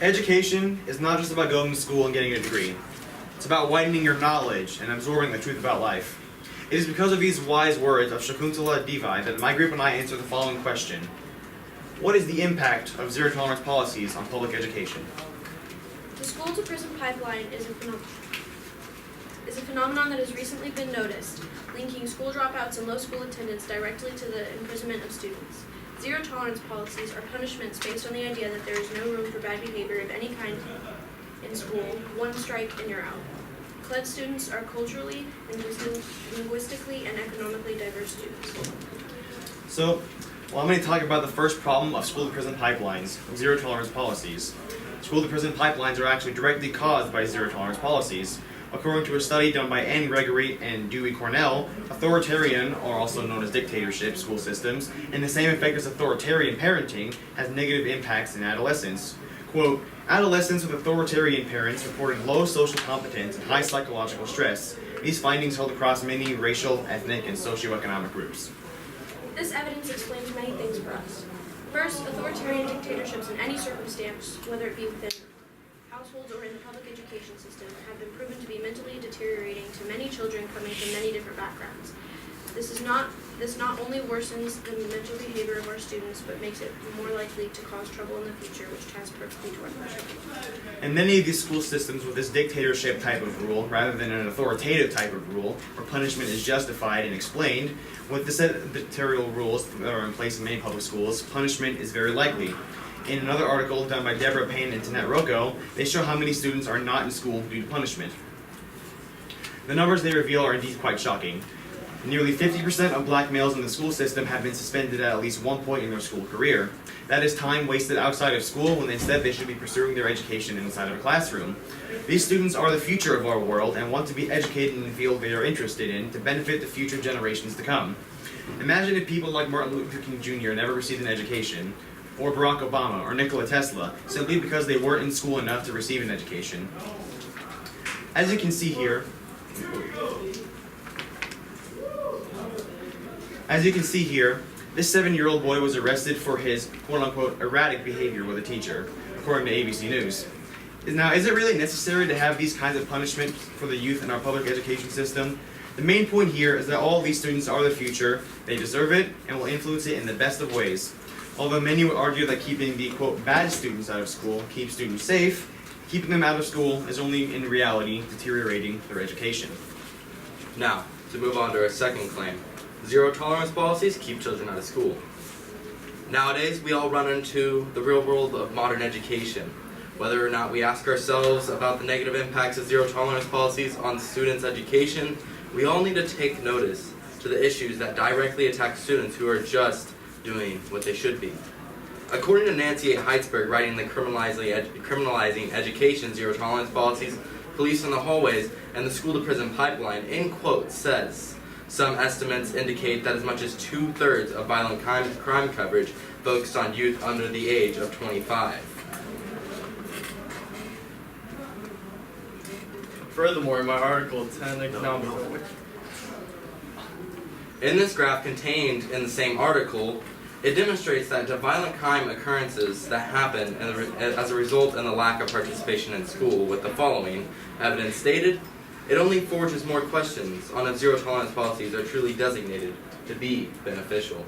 Education is not just about going to school and getting a degree. It's about widening your knowledge and absorbing the truth about life. It is because of these wise words of Shakuntala Devi that my group and I answer the following question. What is the impact of zero-tolerance policies on public education? The school-to-prison pipeline is a phenomenon that has recently been noticed, linking school dropouts and low school attendance directly to the imprisonment of students. Zero-tolerance policies are punishments based on the idea that there is no room for bad behavior of any kind in school. One strike and you're out. CLED students are culturally, linguistically, and economically diverse students. So, I'm going to talk about the first problem of school-to-prison pipelines, zero-tolerance policies. School-to-prison pipelines are actually directly caused by zero-tolerance policies. According to a study done by Ann Gregory and Dewey Cornell, authoritarian, or also known as dictatorship, school systems, and the same effect as authoritarian parenting, has negative impacts in adolescents. Quote, adolescents with authoritarian parents reported low social competence and high psychological stress. These findings held across many racial, ethnic, and socioeconomic groups. This evidence explains many things for us. First, authoritarian dictatorships in any circumstance, whether it be within households or in the public education system, have been proven to be mentally deteriorating to many children coming from many different backgrounds. This not only worsens the mental behavior of our students, but makes it more likely to cause trouble in the future, which ties perfectly to our question. And many of these school systems with this dictatorship type of rule, rather than an authoritative type of rule, where punishment is justified and explained, with the set of dictatorial rules that are in place in many public schools, punishment is very likely. In another article done by Deborah Payne and Tanet Rocco, they show how many students are not in school due to punishment. The numbers they reveal are indeed quite shocking. Nearly 50% of black males in the school system have been suspended at least one point in their school career. That is time wasted outside of school when instead they should be pursuing their education inside of a classroom. These students are the future of our world and want to be educated in the field they are interested in to benefit the future generations to come. Imagine if people like Martin Luther King Jr. never received an education, or Barack Obama, or Nikola Tesla, simply because they weren't in school enough to receive an education. As you can see here, this 7-year-old boy was arrested for his quote-unquote erratic behavior with a teacher, according to ABC News. Now, is it really necessary to have these kinds of punishments for the youth in our public education system? The main point here is that all of these students are the future, they deserve it, and will influence it in the best of ways. Although many would argue that keeping the quote bad students out of school keeps students safe, keeping them out of school is only in reality deteriorating their education. Now, to move on to our second claim. Zero-tolerance policies keep children out of school. Nowadays, we all run into the real world of modern education. Whether or not we ask ourselves about the negative impacts of zero-tolerance policies on students' education, we all need to take notice to the issues that directly attack students who are just doing what they should be. According to Nancy A. Heitzberg, writing the Criminalizing Education Zero-Tolerance Policies, Police in the Hallways, and the School-to-Prison Pipeline, in quote, says, some estimates indicate that as much as 2/3 of violent crime coverage focused on youth under the age of 25. Furthermore, in my article, 10 Economic... In this graph contained in the same article, it demonstrates that the violent crime occurrences that happen as a result in the lack of participation in school with the following evidence stated, it only forges more questions on if zero-tolerance policies are truly designated to be beneficial.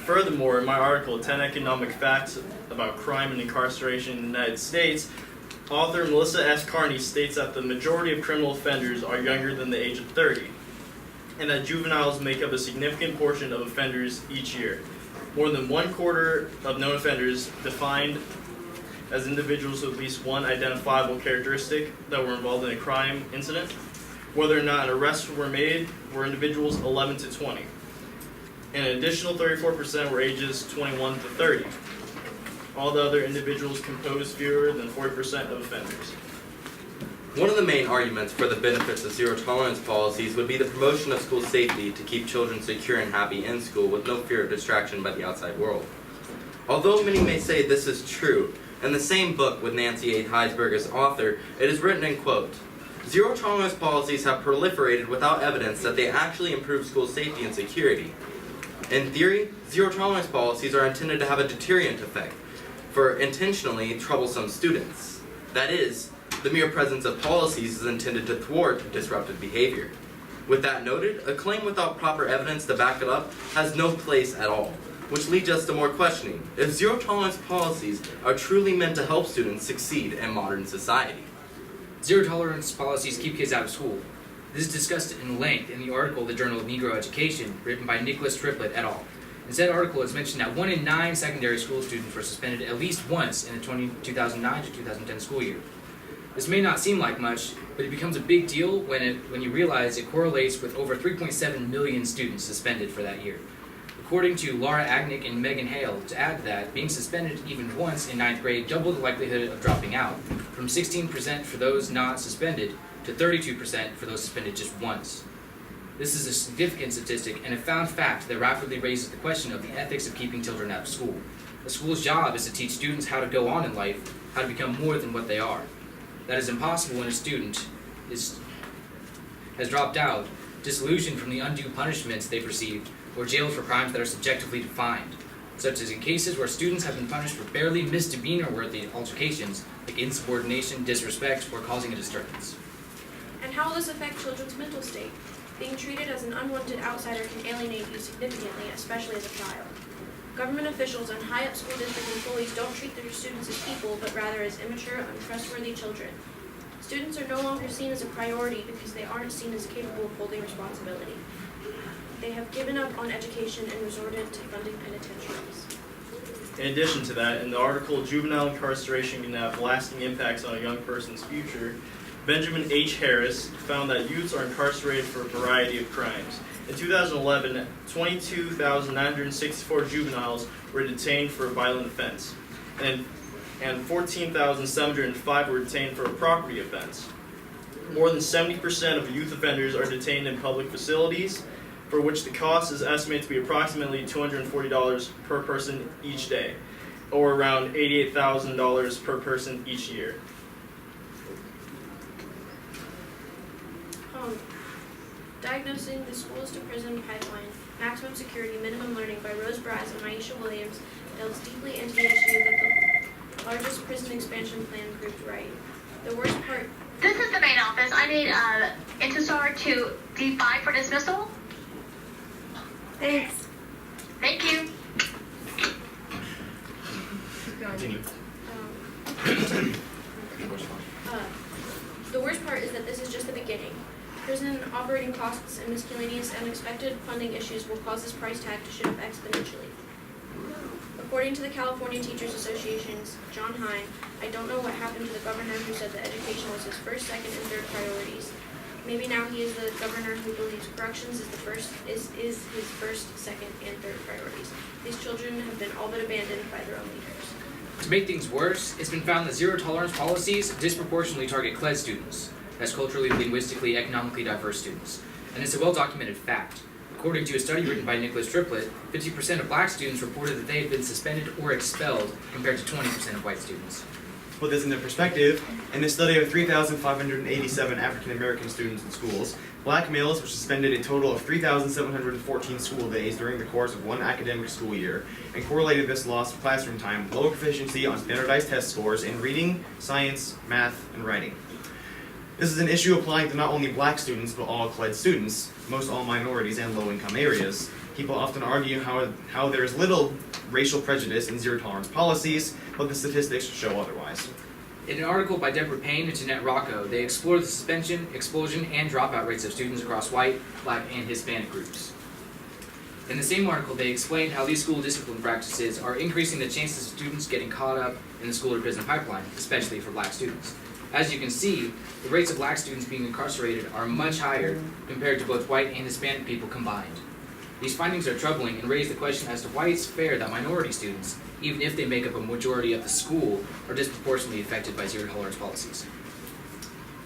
Furthermore, in my article, 10 Economic Facts About Crime and Incarceration in the United States, author Melissa S. Carney states that the majority of criminal offenders are younger than the age of 30, and that juveniles make up a significant portion of offenders each year. More than 1/4 of known offenders defined as individuals with at least one identifiable characteristic that were involved in a crime incident. Whether or not an arrest were made were individuals 11 to 20. And an additional 34% were ages 21 to 30. All the other individuals composed fewer than 40% of offenders. One of the main arguments for the benefits of zero-tolerance policies would be the promotion of school safety to keep children secure and happy in school with no fear of distraction by the outside world. Although many may say this is true, in the same book with Nancy A. Heitzberg as author, it is written in quote, zero-tolerance policies have proliferated without evidence that they actually improve school safety and security. In theory, zero-tolerance policies are intended to have a deterrent effect. for intentionally troublesome students. That is, the mere presence of policies is intended to thwart disruptive behavior. With that noted, a claim without proper evidence to back it up has no place at all, which leads us to more questioning if zero tolerance policies are truly meant to help students succeed in modern society. Zero tolerance policies keep kids out of school. This is discussed in length in the article The Journal of Negro Education, written by Nicholas Triplett et al. In said article, it's mentioned that 1 in 9 secondary school students were suspended at least once in the 2009 to 2010 school year. This may not seem like much, but it becomes a big deal when you realize it correlates with over 3.7 million students suspended for that year. According to Laura Agnick and Megan Hale, to add to that, being suspended even once in 9th grade doubled the likelihood of dropping out, from 16% for those not suspended to 32% for those suspended just once. This is a significant statistic and a found fact that rapidly raises the question of the ethics of keeping children out of school. A school's job is to teach students how to go on in life, how to become more than what they are. That is impossible when a student has dropped out, disillusioned from the undue punishments they've received, or jailed for crimes that are subjectively defined, such as in cases where students have been punished for barely misdemeanor-worthy altercations, like insubordination, disrespect, or causing a disturbance. And how will this affect children's mental state? Being treated as an unwanted outsider can alienate you significantly, especially as a child. Government officials and high-up school district employees don't treat their students as people, but rather as immature, untrustworthy children. Students are no longer seen as a priority because they aren't seen as capable of holding responsibility. They have given up on education and resorted to funding penitentiaries. In addition to that, in the article Juvenile Incarceration Can Have Lasting Impacts on a Young Person's Future, Benjamin H. Harris found that youths are incarcerated for a variety of crimes. In 2011, 22,964 juveniles were detained for a violent offense, and 14,705 were detained for a property offense. More than 70% of youth offenders are detained in public facilities, for which the cost is estimated to be approximately $240 per person each day, or around $88,000 per person each year. Diagnosing the Schools to Prison Pipeline, Maximum Security, Minimum Learning by Rose Braz and Aisha Williams delves deeply into the issue that the largest prison expansion plan proved right. The worst part... This is the main office. I need Intisar to D5 for dismissal. Thanks. Thank you. Continue. The worst part is that this is just the beginning. Prison operating costs and miscellaneous and unexpected funding issues will cause this price tag to shoot up exponentially. According to the California Teachers Association's John Hine, I don't know what happened to the governor who said that education was his first, second, and third priorities. Maybe now he is the governor who believes corrections is his first, second, and third priorities. These children have been all but abandoned by their own leaders. To make things worse, it's been found that zero tolerance policies disproportionately target CLED students, that's culturally, linguistically, economically diverse students. And it's a well-documented fact. According to a study written by Nicholas Triplett, 50% of black students reported that they had been suspended or expelled, compared to 20% of white students. To put this into perspective, in a study of 3,587 African American students in schools, black males were suspended a total of 3,714 school days during the course of one academic school year, and correlated this loss of classroom time with lower proficiency on standardized test scores in reading, science, math, and writing. This is an issue applying to not only black students, but all CLED students, most all minorities and low-income areas. People often argue how there is little racial prejudice in zero-tolerance policies, but the statistics show otherwise. In an article by Deborah Payne and Jeanette Rocco, they explore the suspension, expulsion, and dropout rates of students across white, black, and Hispanic groups. In the same article, they explained how these school discipline practices are increasing the chances of students getting caught up in the school-to-prison pipeline, especially for black students. As you can see, the rates of black students being incarcerated are much higher compared to both white and Hispanic people combined. These findings are troubling and raise the question as to why it's fair that minority students, even if they make up a majority of the school, are disproportionately affected by zero-tolerance policies.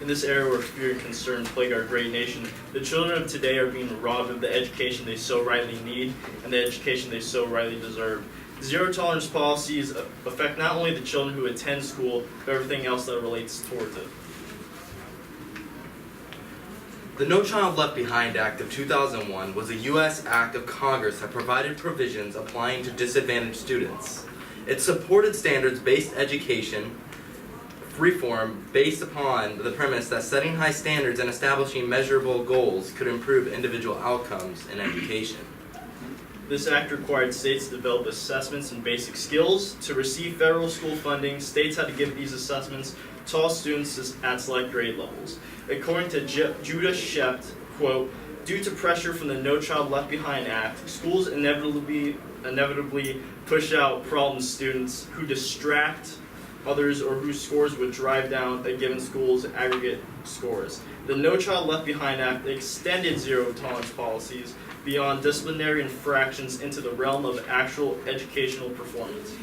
In this era where fear and concern plague our great nation, the children of today are being robbed of the education they so rightly need and the education they so rightly deserve. Zero-tolerance policies affect not only the children who attend school, but everything else that relates towards it. The No Child Left Behind Act of 2001 was a U.S. act of Congress that provided provisions applying to disadvantaged students. It supported standards-based education reform based upon the premise that setting high standards and establishing measurable goals could improve individual outcomes in education. This act required states to develop assessments in basic skills. To receive federal school funding, states had to give these assessments to all students at select grade levels. According to Judah Shept, quote, due to pressure from the No Child Left Behind Act, schools inevitably push out problem students who distract others or whose scores would drive down a given school's aggregate scores. The No Child Left Behind Act extended zero tolerance policies beyond disciplinary infractions into the realm of actual educational performance.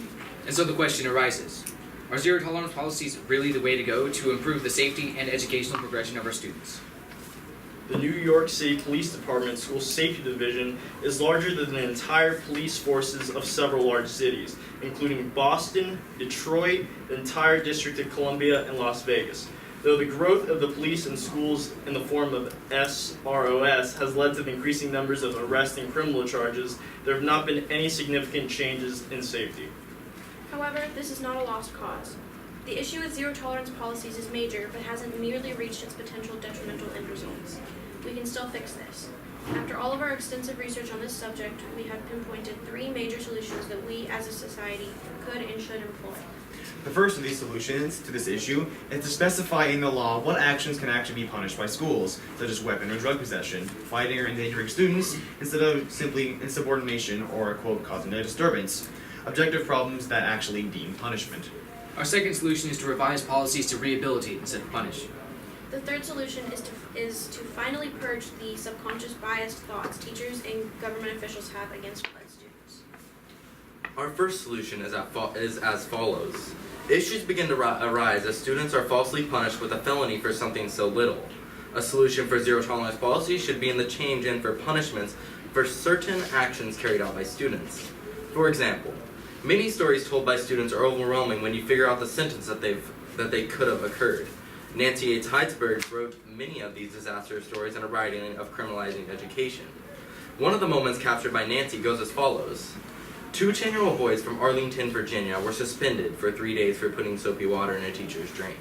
And so the question arises, are zero tolerance policies really the way to go to improve the safety and educational progression of our students? The New York City Police Department School Safety Division is larger than the entire police forces of several large cities, including Boston, Detroit, the entire District of Columbia, and Las Vegas. Though the growth of the police and schools in the form of SROS has led to the increasing numbers of arrest and criminal charges, there have not been any significant changes in safety. However, this is not a lost cause. The issue with zero tolerance policies is major, but hasn't merely reached its potential detrimental end results. We can still fix this. After all of our extensive research on this subject, we have pinpointed 3 major solutions that we as a society could and should employ. The first of these solutions to this issue is to specify in the law what actions can actually be punished by schools, such as weapon or drug possession, fighting or endangering students, instead of simply insubordination or, quote, causing a disturbance. Objective problems that actually deem punishment. Our second solution is to revise policies to rehabilitate instead of punish. The third solution is to finally purge the subconscious biased thoughts teachers and government officials have against blood students. Our first solution is as follows. Issues begin to arise as students are falsely punished with a felony for something so little. A solution for zero tolerance policy should be in the change in for punishments for certain actions carried out by students. For example, many stories told by students are overwhelming when you figure out the sentence that they could have occurred. Nancy H. Heitzberg wrote many of these disaster stories in a writing of criminalizing education. One of the moments captured by Nancy goes as follows. 2 10-year-old boys from Arlington, Virginia were suspended for 3 days for putting soapy water in a teacher's drink.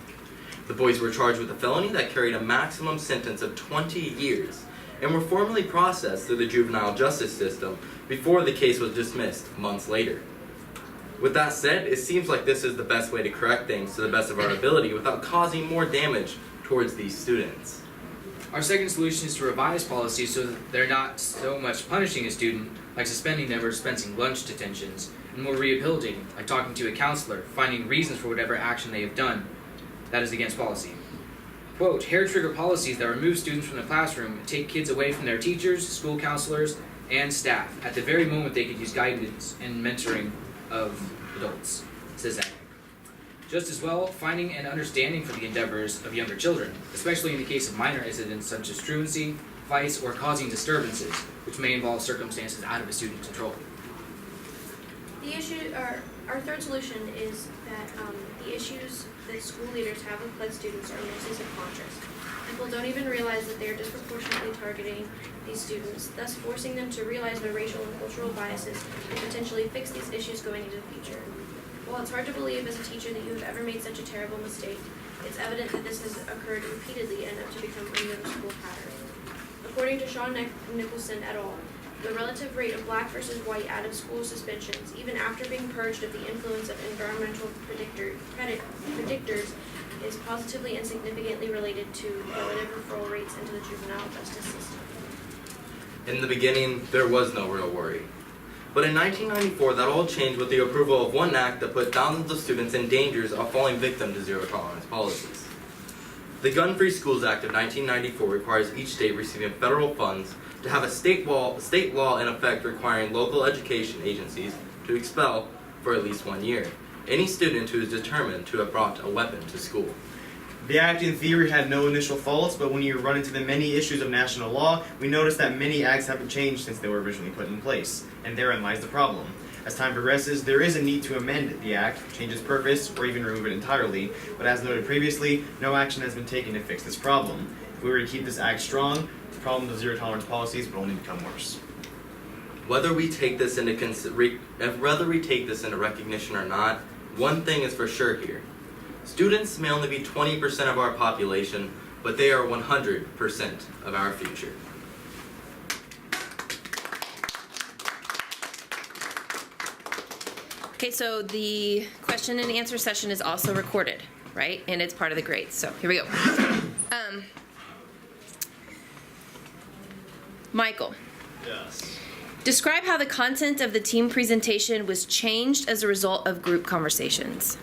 The boys were charged with a felony that carried a maximum sentence of 20 years and were formally processed through the juvenile justice system before the case was dismissed months later. With that said, it seems like this is the best way to correct things to the best of our ability without causing more damage towards these students. Our second solution is to revise policies so that they're not so much punishing a student, like suspending them or dispensing lunch detentions, and more rehabilitating, like talking to a counselor, finding reasons for whatever action they have done that is against policy. Quote, hair trigger policies that remove students from the classroom and take kids away from their teachers, school counselors, and staff at the very moment they could use guidance and mentoring of adults, says that. Just as well, finding and understanding for the endeavors of younger children, especially in the case of minor incidents such as truancy, fights, or causing disturbances, which may involve circumstances out of a student's control. Our third solution is that the issues that school leaders have with blood students are mostly subconscious. People don't even realize that they are disproportionately targeting these students, thus forcing them to realize their racial and cultural biases and potentially fix these issues going into the future. While it's hard to believe as a teacher that you have ever made such a terrible mistake, it's evident that this has occurred repeatedly enough to become a known school pattern. According to Sean Nicholson et al., the relative rate of black versus white out-of-school suspensions, even after being purged of the influence of environmental predictors, is positively and significantly related to relative referral rates into the juvenile justice system. In the beginning, there was no real worry. But in 1994, that all changed with the approval of one act that put thousands of students in danger of falling victim to zero tolerance policies. The Gun-Free Schools Act of 1994 requires each state receiving federal funds to have a state law in effect requiring local education agencies to expel, for at least 1 year, any student who is determined to have brought a weapon to school. The act in theory had no initial faults, but when you run into the many issues of national law, we notice that many acts haven't changed since they were originally put in place, and therein lies the problem. As time progresses, there is a need to amend the act, change its purpose, or even remove it entirely, but as noted previously, no action has been taken to fix this problem. If we were to keep this act strong, the problem of zero tolerance policies would only become worse. Whether we take this into recognition or not, one thing is for sure here. Students may only be 20% of our population, but they are 100% of our future. Okay, so the question and answer session is also recorded, right? And it's part of the grades. So here we go. Michael, Yes. describe how the content of the team presentation was changed as a result of group conversations.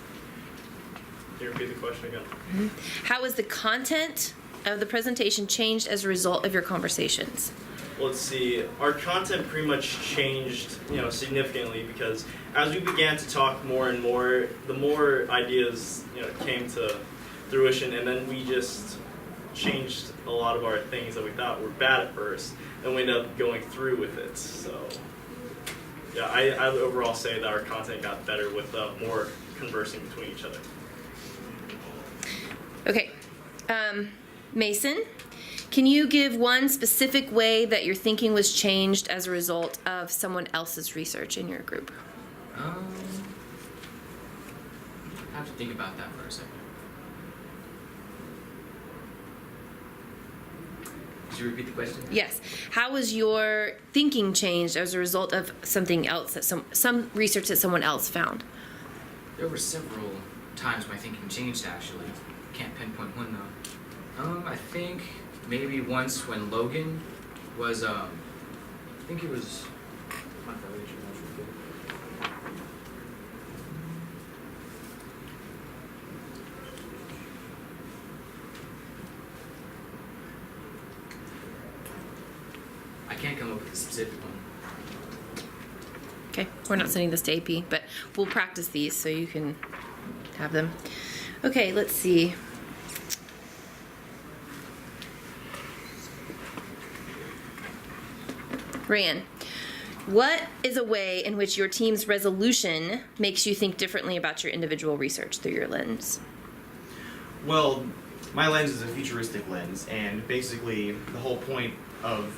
Can you repeat the question again? How was the content of the presentation changed as a result of your conversations? Let's see. Our content pretty much changed, significantly because as we began to talk more and more, the more ideas, came to fruition, and then we just changed a lot of our things that we thought were bad at first, and we ended up going through with it. So, yeah, I would overall say that our content got better with more conversing between each other. Okay, Mason, can you give one specific way that your thinking was changed as a result of someone else's research in your group? I have to think about that for a second. Could you repeat the question? Yes. How was your thinking changed as a result of something else that some research that someone else found? There were several times my thinking changed, actually. Can't pinpoint one, though. I think maybe once when Logan was, I think it was... I can't come up with a specific one. Okay, we're not sending this to AP, but we'll practice these so you can have them. Okay, let's see. Rayaan, what is a way in which your team's resolution makes you think differently about your individual research through your lens? Well, my lens is a futuristic lens, and basically the whole point of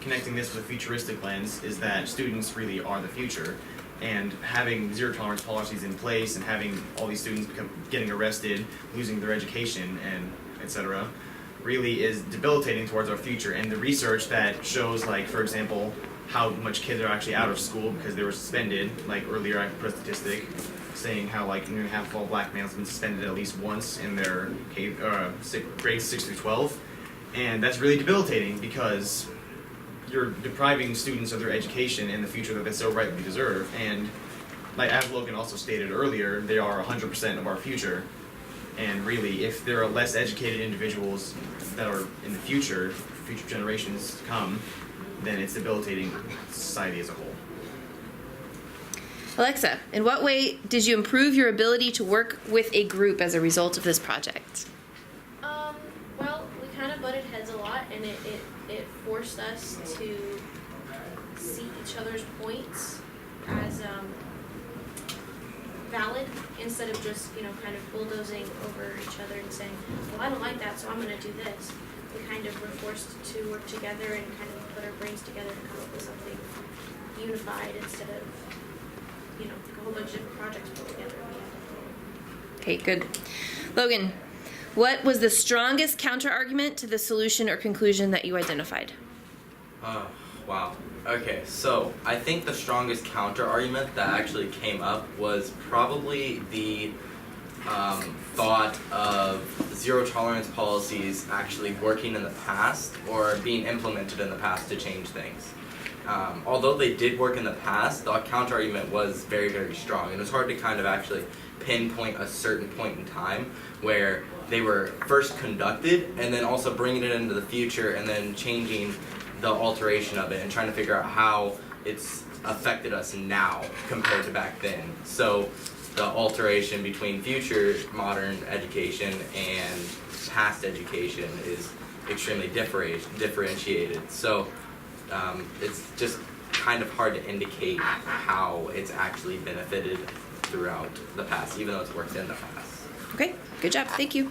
connecting this with a futuristic lens is that students really are the future, and having zero tolerance policies in place and having all these students getting arrested, losing their education, and etc. really is debilitating towards our future. And the research that shows, like, for example, how much kids are actually out of school because they were suspended, like earlier I put a statistic saying how like nearly half of all black males have been suspended at least once in their grades 6 through 12, and that's really debilitating because you're depriving students of their education and the future that they so rightly deserve. And like as Logan also stated earlier, they are 100% of our future. And really, if there are less educated individuals that are in the future generations to come, then it's debilitating society as a whole. Alexa, in what way did you improve your ability to work with a group as a result of this project? Well, we kind of butted heads a lot, and it forced us to see each other's points as valid instead of just, kind of bulldozing over each other and saying, well, I don't like that, so I'm going to do this. We kind of were forced to work together and kind of put our brains together to come up with something unified instead of, a whole bunch of different projects put together. Okay, good. Logan, what was the strongest counter-argument to the solution or conclusion that you identified? Wow. Okay, so I think the strongest counter argument that actually came up was probably the thought of zero tolerance policies actually working in the past or being implemented in the past to change things. Although they did work in the past, the counter argument was very, very strong. And it was hard to kind of actually pinpoint a certain point in time where they were first conducted and then also bringing it into the future and then changing the alteration of it and trying to figure out how it's affected us now compared to back then. So the alteration between future modern education and past education is extremely differentiated. So it's just kind of hard to indicate how it's actually benefited throughout the past, even though it's worked in the past. Okay, good job. Thank you.